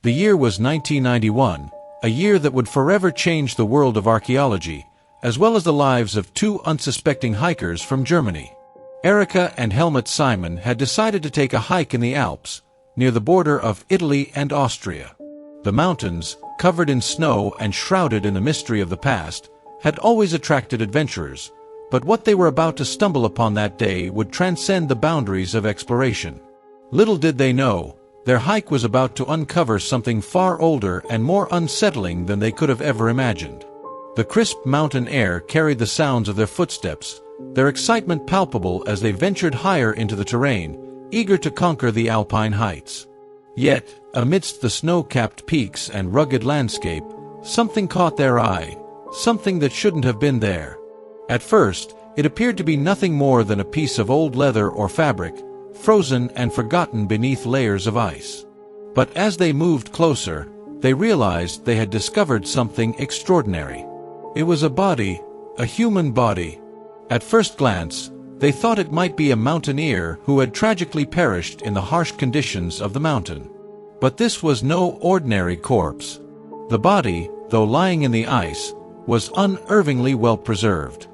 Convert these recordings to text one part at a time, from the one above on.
The year was 1991, a year that would forever change the world of archaeology, as well as the lives of two unsuspecting hikers from Germany. Erika and Helmut Simon had decided to take a hike in the Alps, near the border of Italy and Austria. The mountains, covered in snow and shrouded in the mystery of the past, had always attracted adventurers, but what they were about to stumble upon that day would transcend the boundaries of exploration. Little did they know, their hike was about to uncover something far older and more unsettling than they could have ever imagined. The crisp mountain air carried the sounds of their footsteps, their excitement palpable as they ventured higher into the terrain, eager to conquer the alpine heights. Yet, amidst the snow-capped peaks and rugged landscape, something caught their eye, something that shouldn't have been there. At first, it appeared to be nothing more than a piece of old leather or fabric, frozen and forgotten beneath layers of ice. But as they moved closer, they realized they had discovered something extraordinary. It was a body, a human body. At first glance, they thought it might be a mountaineer who had tragically perished in the harsh conditions of the mountain. But this was no ordinary corpse. The body, though lying in the ice, was unerringly well preserved.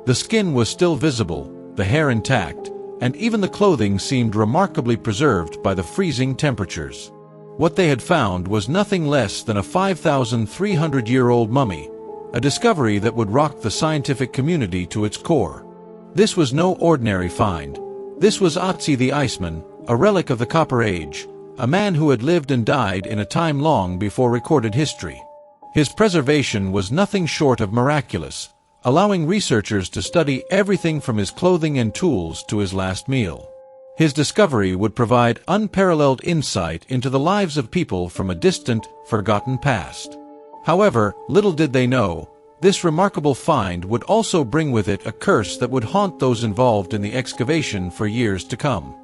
The skin was still visible, the hair intact, and even the clothing seemed remarkably preserved by the freezing temperatures. What they had found was nothing less than a 5,300-year-old mummy, a discovery that would rock the scientific community to its core. This was no ordinary find. This was Ötzi the Iceman, a relic of the Copper Age, a man who had lived and died in a time long before recorded history. His preservation was nothing short of miraculous, allowing researchers to study everything from his clothing and tools to his last meal. His discovery would provide unparalleled insight into the lives of people from a distant, forgotten past. However, little did they know, this remarkable find would also bring with it a curse that would haunt those involved in the excavation for years to come.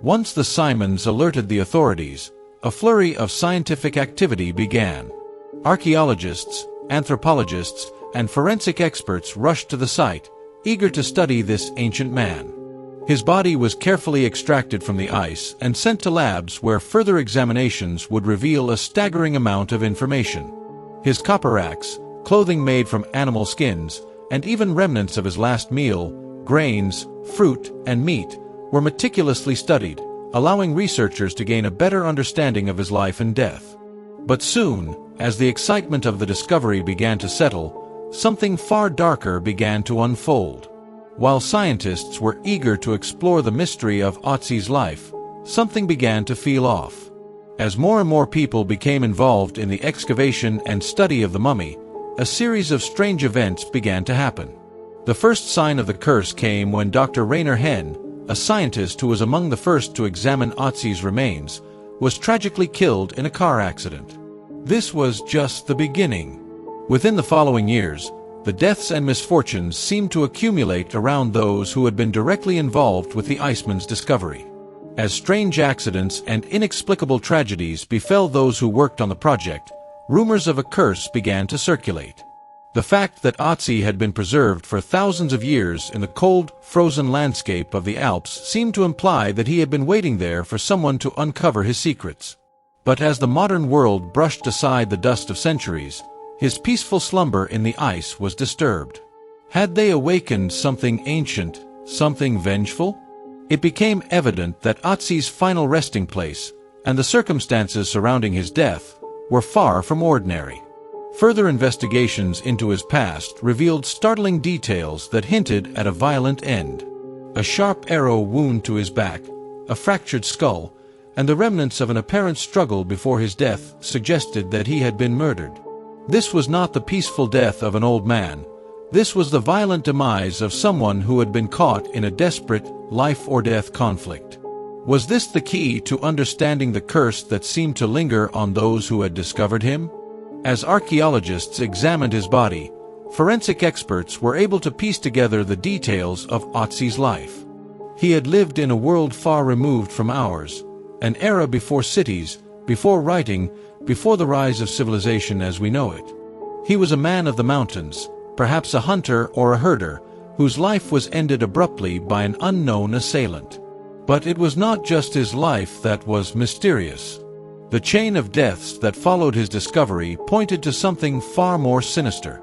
Once the Simons alerted the authorities, a flurry of scientific activity began. Archaeologists, anthropologists, and forensic experts rushed to the site, eager to study this ancient man. His body was carefully extracted from the ice and sent to labs where further examinations would reveal a staggering amount of information. His copper axe, clothing made from animal skins, and even remnants of his last meal, grains, fruit, and meat, were meticulously studied, allowing researchers to gain a better understanding of his life and death. But soon, as the excitement of the discovery began to settle, something far darker began to unfold. While scientists were eager to explore the mystery of Ötzi's life, something began to feel off. As more and more people became involved in the excavation and study of the mummy, a series of strange events began to happen. The first sign of the curse came when Dr. Rainer Henn, a scientist who was among the first to examine Ötzi's remains, was tragically killed in a car accident. This was just the beginning. Within the following years, the deaths and misfortunes seemed to accumulate around those who had been directly involved with the Iceman's discovery. As strange accidents and inexplicable tragedies befell those who worked on the project, rumors of a curse began to circulate. The fact that Ötzi had been preserved for thousands of years in the cold, frozen landscape of the Alps seemed to imply that he had been waiting there for someone to uncover his secrets. But as the modern world brushed aside the dust of centuries, his peaceful slumber in the ice was disturbed. Had they awakened something ancient, something vengeful? It became evident that Ötzi's final resting place, and the circumstances surrounding his death, were far from ordinary. Further investigations into his past revealed startling details that hinted at a violent end. A sharp arrow wound to his back, a fractured skull, and the remnants of an apparent struggle before his death suggested that he had been murdered. This was not the peaceful death of an old man. This was the violent demise of someone who had been caught in a desperate, life-or-death conflict. Was this the key to understanding the curse that seemed to linger on those who had discovered him? As archaeologists examined his body, forensic experts were able to piece together the details of Ötzi's life. He had lived in a world far removed from ours, an era before cities, before writing, before the rise of civilization as we know it. He was a man of the mountains, perhaps a hunter or a herder, whose life was ended abruptly by an unknown assailant. But it was not just his life that was mysterious. The chain of deaths that followed his discovery pointed to something far more sinister.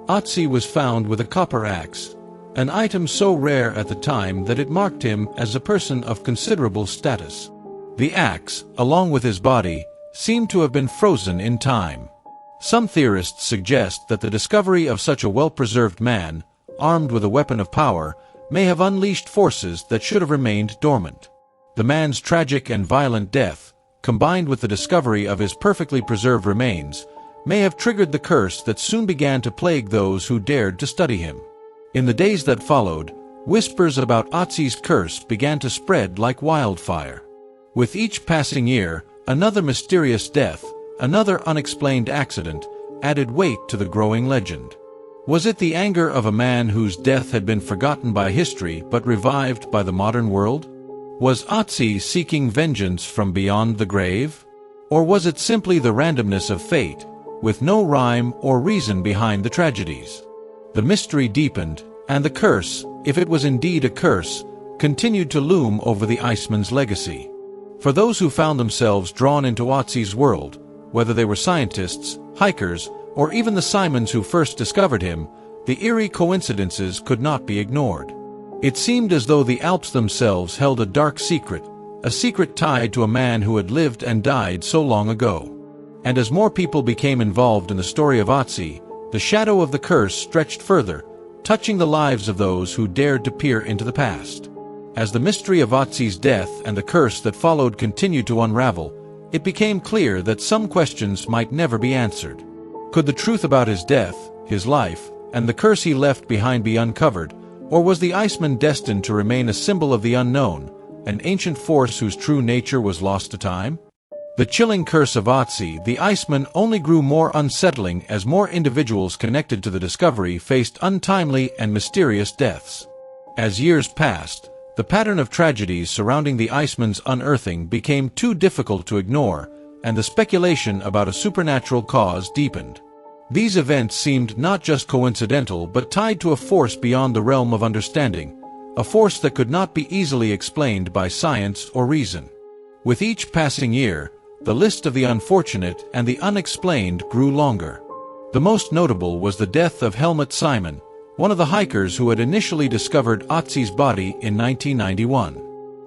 Ötzi was found with a copper axe, an item so rare at the time that it marked him as a person of considerable status. The axe, along with his body, seemed to have been frozen in time. Some theorists suggest that the discovery of such a well-preserved man, armed with a weapon of power, may have unleashed forces that should have remained dormant. The man's tragic and violent death, combined with the discovery of his perfectly preserved remains, may have triggered the curse that soon began to plague those who dared to study him. In the days that followed, whispers about Ötzi's curse began to spread like wildfire. With each passing year, another mysterious death, another unexplained accident, added weight to the growing legend. Was it the anger of a man whose death had been forgotten by history but revived by the modern world? Was Ötzi seeking vengeance from beyond the grave? Or was it simply the randomness of fate, with no rhyme or reason behind the tragedies? The mystery deepened, and the curse, if it was indeed a curse, continued to loom over the Iceman's legacy. For those who found themselves drawn into Ötzi's world, whether they were scientists, hikers, or even the Simons who first discovered him, the eerie coincidences could not be ignored. It seemed as though the Alps themselves held a dark secret, a secret tied to a man who had lived and died so long ago. And as more people became involved in the story of Ötzi, the shadow of the curse stretched further, touching the lives of those who dared to peer into the past. As the mystery of Ötzi's death and the curse that followed continued to unravel, it became clear that some questions might never be answered. Could the truth about his death, his life, and the curse he left behind be uncovered, or was the Iceman destined to remain a symbol of the unknown, an ancient force whose true nature was lost to time? The chilling curse of Ötzi, the Iceman, only grew more unsettling as more individuals connected to the discovery faced untimely and mysterious deaths. As years passed, the pattern of tragedies surrounding the Iceman's unearthing became too difficult to ignore, and the speculation about a supernatural cause deepened. These events seemed not just coincidental but tied to a force beyond the realm of understanding, a force that could not be easily explained by science or reason. With each passing year, the list of the unfortunate and the unexplained grew longer. The most notable was the death of Helmut Simon, one of the hikers who had initially discovered Ötzi's body in 1991.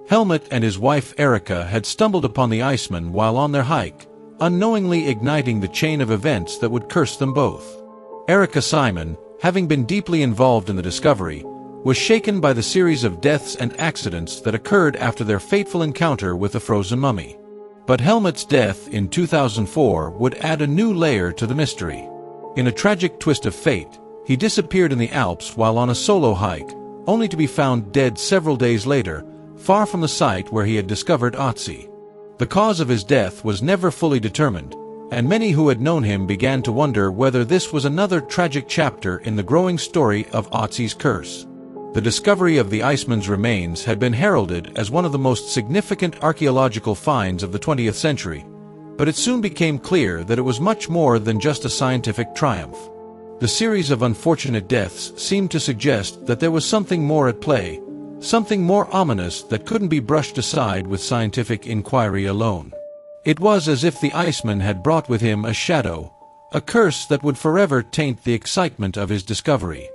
Helmut and his wife Erika had stumbled upon the Iceman while on their hike, unknowingly igniting the chain of events that would curse them both. Erika Simon, having been deeply involved in the discovery, was shaken by the series of deaths and accidents that occurred after their fateful encounter with the frozen mummy. But Helmut's death in 2004 would add a new layer to the mystery. In a tragic twist of fate, he disappeared in the Alps while on a solo hike, only to be found dead several days later, far from the site where he had discovered Ötzi. The cause of his death was never fully determined, and many who had known him began to wonder whether this was another tragic chapter in the growing story of Ötzi's curse. The discovery of the Iceman's remains had been heralded as one of the most significant archaeological finds of the 20th century, but it soon became clear that it was much more than just a scientific triumph. The series of unfortunate deaths seemed to suggest that there was something more at play, something more ominous that couldn't be brushed aside with scientific inquiry alone. It was as if the Iceman had brought with him a shadow, a curse that would forever taint the excitement of his discovery.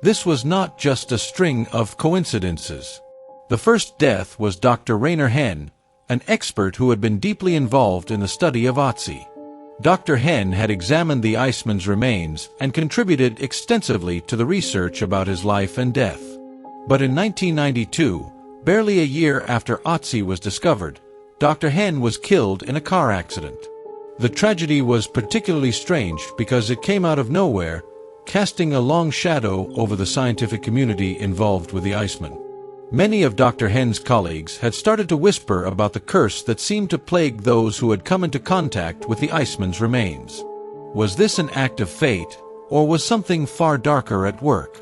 This was not just a string of coincidences. The first death was Dr. Rainer Henn, an expert who had been deeply involved in the study of Ötzi. Dr. Henn had examined the Iceman's remains and contributed extensively to the research about his life and death. But in 1992, barely a year after Ötzi was discovered, Dr. Henn was killed in a car accident. The tragedy was particularly strange because it came out of nowhere, casting a long shadow over the scientific community involved with the Iceman. Many of Dr. Henn's colleagues had started to whisper about the curse that seemed to plague those who had come into contact with the Iceman's remains. Was this an act of fate, or was something far darker at work?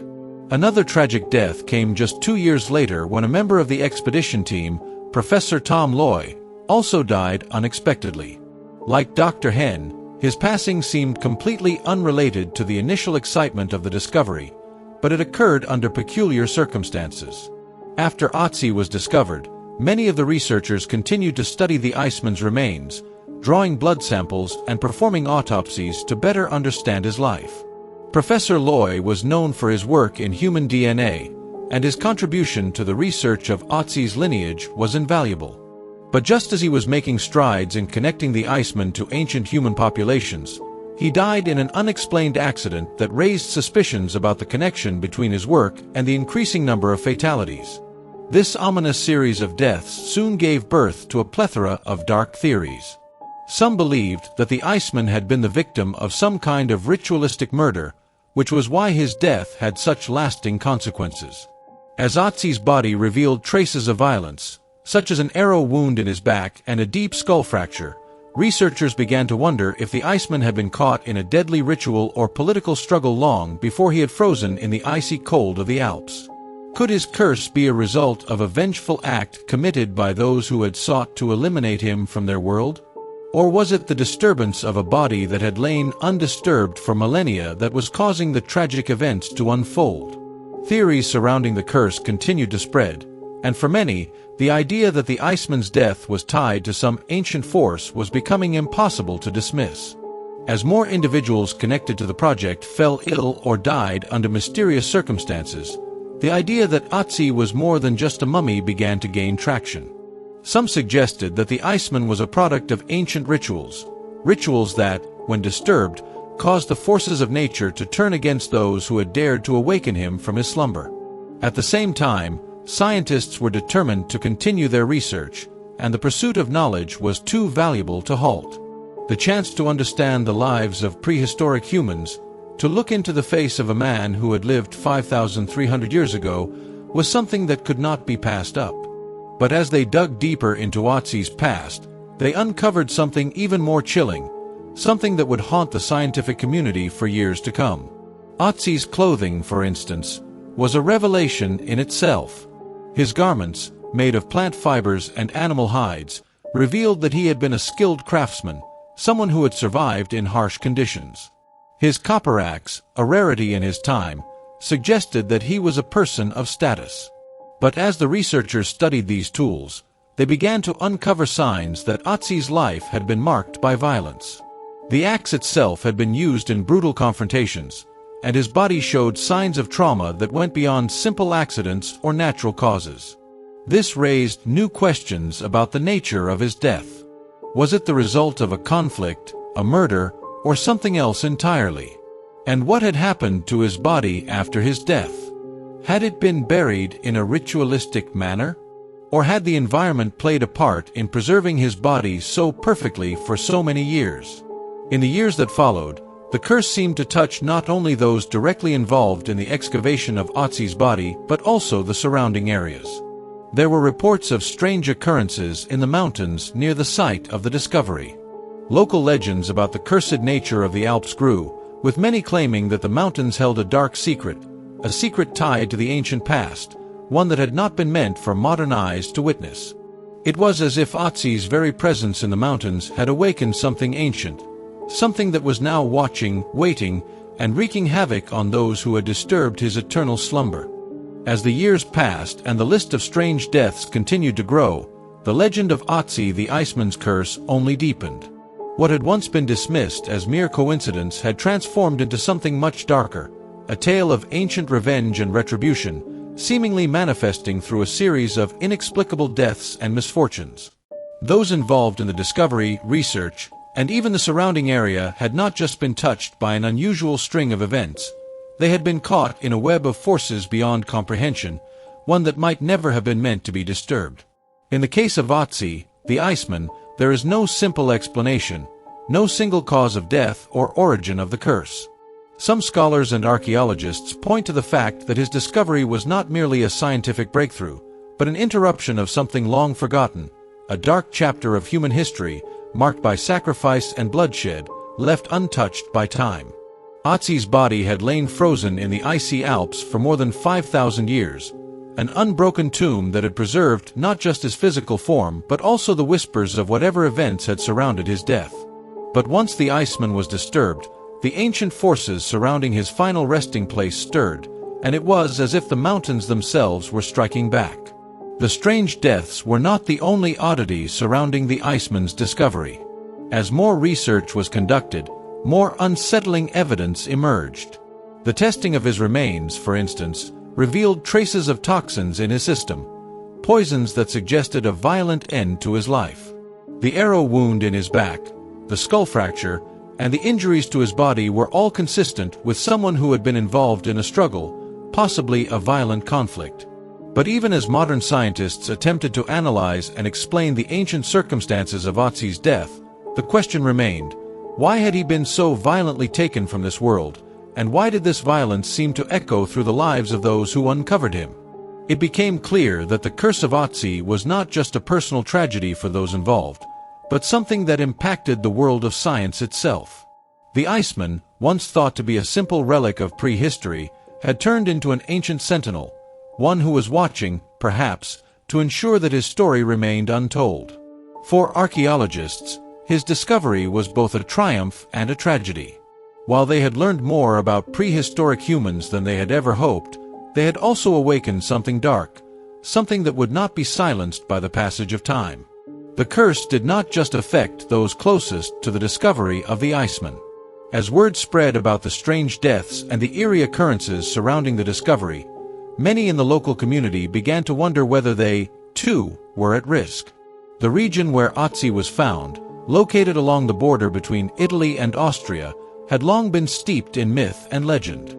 Another tragic death came just 2 years later when a member of the expedition team, Professor Tom Loy, also died unexpectedly. Like Dr. Henn, his passing seemed completely unrelated to the initial excitement of the discovery, but it occurred under peculiar circumstances. After Ötzi was discovered, many of the researchers continued to study the Iceman's remains, drawing blood samples and performing autopsies to better understand his life. Professor Loy was known for his work in human DNA, and his contribution to the research of Ötzi's lineage was invaluable. But just as he was making strides in connecting the Iceman to ancient human populations, he died in an unexplained accident that raised suspicions about the connection between his work and the increasing number of fatalities. This ominous series of deaths soon gave birth to a plethora of dark theories. Some believed that the Iceman had been the victim of some kind of ritualistic murder, which was why his death had such lasting consequences. As Ötzi's body revealed traces of violence, such as an arrow wound in his back and a deep skull fracture, researchers began to wonder if the Iceman had been caught in a deadly ritual or political struggle long before he had frozen in the icy cold of the Alps. Could his curse be a result of a vengeful act committed by those who had sought to eliminate him from their world? Or was it the disturbance of a body that had lain undisturbed for millennia that was causing the tragic events to unfold? Theories surrounding the curse continued to spread, and for many, the idea that the Iceman's death was tied to some ancient force was becoming impossible to dismiss. As more individuals connected to the project fell ill or died under mysterious circumstances, the idea that Ötzi was more than just a mummy began to gain traction. Some suggested that the Iceman was a product of ancient rituals that, when disturbed, caused the forces of nature to turn against those who had dared to awaken him from his slumber. At the same time, scientists were determined to continue their research, and the pursuit of knowledge was too valuable to halt. The chance to understand the lives of prehistoric humans, to look into the face of a man who had lived 5,300 years ago, was something that could not be passed up. But as they dug deeper into Ötzi's past, they uncovered something even more chilling, something that would haunt the scientific community for years to come. Ötzi's clothing, for instance, was a revelation in itself. His garments, made of plant fibers and animal hides, revealed that he had been a skilled craftsman, someone who had survived in harsh conditions. His copper axe, a rarity in his time, suggested that he was a person of status. But as the researchers studied these tools, they began to uncover signs that Ötzi's life had been marked by violence. The axe itself had been used in brutal confrontations, and his body showed signs of trauma that went beyond simple accidents or natural causes. This raised new questions about the nature of his death. Was it the result of a conflict, a murder, or something else entirely? And what had happened to his body after his death? Had it been buried in a ritualistic manner? Or had the environment played a part in preserving his body so perfectly for so many years? In the years that followed, the curse seemed to touch not only those directly involved in the excavation of Ötzi's body, but also the surrounding areas. There were reports of strange occurrences in the mountains near the site of the discovery. Local legends about the cursed nature of the Alps grew, with many claiming that the mountains held a dark secret, a secret tied to the ancient past, one that had not been meant for modern eyes to witness. It was as if Ötzi's very presence in the mountains had awakened something ancient, something that was now watching, waiting, and wreaking havoc on those who had disturbed his eternal slumber. As the years passed and the list of strange deaths continued to grow, the legend of Ötzi the Iceman's curse only deepened. What had once been dismissed as mere coincidence had transformed into something much darker, a tale of ancient revenge and retribution, seemingly manifesting through a series of inexplicable deaths and misfortunes. Those involved in the discovery, research, and even the surrounding area had not just been touched by an unusual string of events. They had been caught in a web of forces beyond comprehension, one that might never have been meant to be disturbed. In the case of Ötzi, the Iceman, there is no simple explanation, no single cause of death or origin of the curse. Some scholars and archaeologists point to the fact that his discovery was not merely a scientific breakthrough, but an interruption of something long forgotten, a dark chapter of human history, marked by sacrifice and bloodshed, left untouched by time. Ötzi's body had lain frozen in the icy Alps for more than 5,000 years, an unbroken tomb that had preserved not just his physical form but also the whispers of whatever events had surrounded his death. But once the Iceman was disturbed, the ancient forces surrounding his final resting place stirred, and it was as if the mountains themselves were striking back. The strange deaths were not the only oddities surrounding the Iceman's discovery. As more research was conducted, more unsettling evidence emerged. The testing of his remains, for instance, revealed traces of toxins in his system, poisons that suggested a violent end to his life. The arrow wound in his back, the skull fracture, and the injuries to his body were all consistent with someone who had been involved in a struggle, possibly a violent conflict. But even as modern scientists attempted to analyze and explain the ancient circumstances of Ötzi's death, the question remained: why had he been so violently taken from this world, and why did this violence seem to echo through the lives of those who uncovered him? It became clear that the Curse of Ötzi was not just a personal tragedy for those involved, but something that impacted the world of science itself. The Iceman, once thought to be a simple relic of prehistory, had turned into an ancient sentinel, one who was watching, perhaps, to ensure that his story remained untold. For archaeologists, his discovery was both a triumph and a tragedy. While they had learned more about prehistoric humans than they had ever hoped, they had also awakened something dark, something that would not be silenced by the passage of time. The curse did not just affect those closest to the discovery of the Iceman. As word spread about the strange deaths and the eerie occurrences surrounding the discovery, many in the local community began to wonder whether they, too, were at risk. The region where Ötzi was found, located along the border between Italy and Austria, had long been steeped in myth and legend.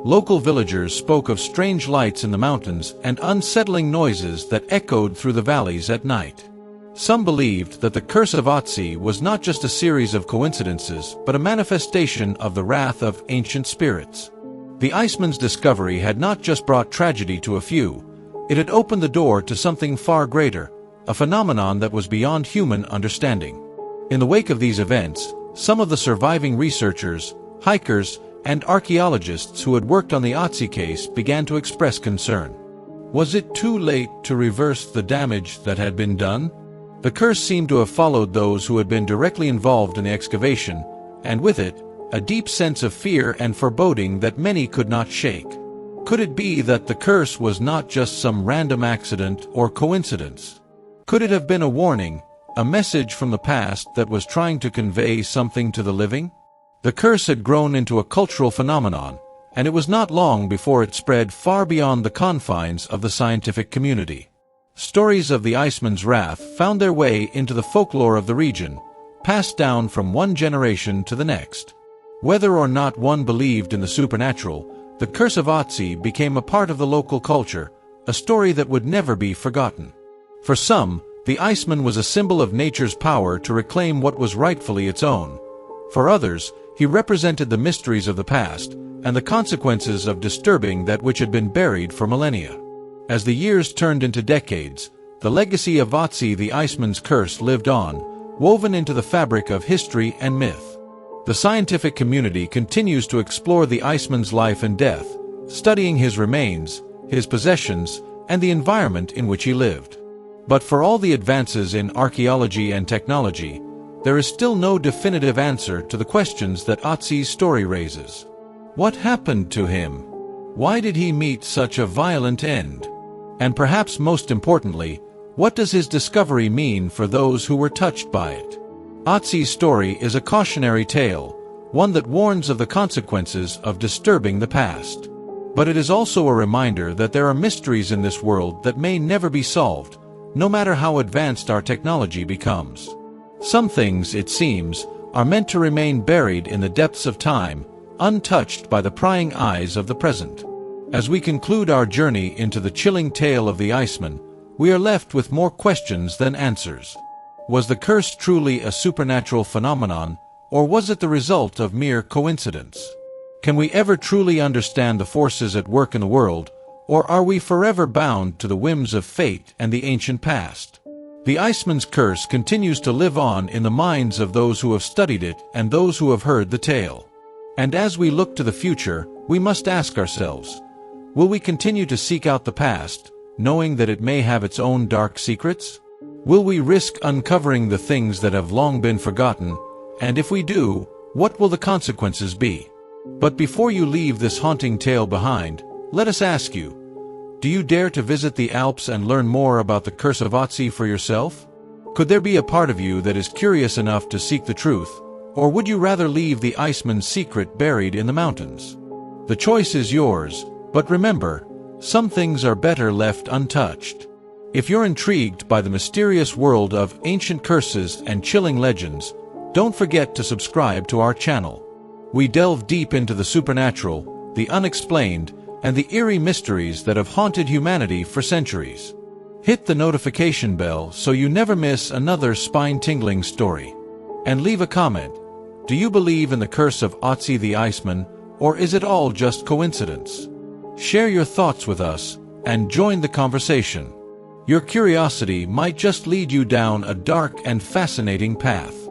Local villagers spoke of strange lights in the mountains and unsettling noises that echoed through the valleys at night. Some believed that the Curse of Ötzi was not just a series of coincidences, but a manifestation of the wrath of ancient spirits. The Iceman's discovery had not just brought tragedy to a few, it had opened the door to something far greater, a phenomenon that was beyond human understanding. In the wake of these events, some of the surviving researchers, hikers, and archaeologists who had worked on the Ötzi case began to express concern. Was it too late to reverse the damage that had been done? The curse seemed to have followed those who had been directly involved in the excavation, and with it, a deep sense of fear and foreboding that many could not shake. Could it be that the curse was not just some random accident or coincidence? Could it have been a warning, a message from the past that was trying to convey something to the living? The curse had grown into a cultural phenomenon, and it was not long before it spread far beyond the confines of the scientific community. Stories of the Iceman's wrath found their way into the folklore of the region, passed down from one generation to the next. Whether or not one believed in the supernatural, the Curse of Ötzi became a part of the local culture, a story that would never be forgotten. For some, the Iceman was a symbol of nature's power to reclaim what was rightfully its own. For others, he represented the mysteries of the past and the consequences of disturbing that which had been buried for millennia. As the years turned into decades, the legacy of Ötzi the Iceman's curse lived on, woven into the fabric of history and myth. The scientific community continues to explore the Iceman's life and death, studying his remains, his possessions, and the environment in which he lived. But for all the advances in archaeology and technology, there is still no definitive answer to the questions that Ötzi's story raises. What happened to him? Why did he meet such a violent end? And perhaps most importantly, what does his discovery mean for those who were touched by it? Ötzi's story is a cautionary tale, one that warns of the consequences of disturbing the past. But it is also a reminder that there are mysteries in this world that may never be solved, no matter how advanced our technology becomes. Some things, it seems, are meant to remain buried in the depths of time, untouched by the prying eyes of the present. As we conclude our journey into the chilling tale of the Iceman, we are left with more questions than answers. Was the curse truly a supernatural phenomenon, or was it the result of mere coincidence? Can we ever truly understand the forces at work in the world, or are we forever bound to the whims of fate and the ancient past? The Iceman's curse continues to live on in the minds of those who have studied it and those who have heard the tale. And as we look to the future, we must ask ourselves, will we continue to seek out the past, knowing that it may have its own dark secrets? Will we risk uncovering the things that have long been forgotten, and if we do, what will the consequences be? But before you leave this haunting tale behind, let us ask you, do you dare to visit the Alps and learn more about the Curse of Ötzi for yourself? Could there be a part of you that is curious enough to seek the truth, or would you rather leave the Iceman's secret buried in the mountains? The choice is yours, but remember, some things are better left untouched. If you're intrigued by the mysterious world of ancient curses and chilling legends, don't forget to subscribe to our channel. We delve deep into the supernatural, the unexplained, and the eerie mysteries that have haunted humanity for centuries. Hit the notification bell so you never miss another spine-tingling story. And leave a comment. Do you believe in the curse of Ötzi the Iceman, or is it all just coincidence? Share your thoughts with us, and join the conversation. Your curiosity might just lead you down a dark and fascinating path.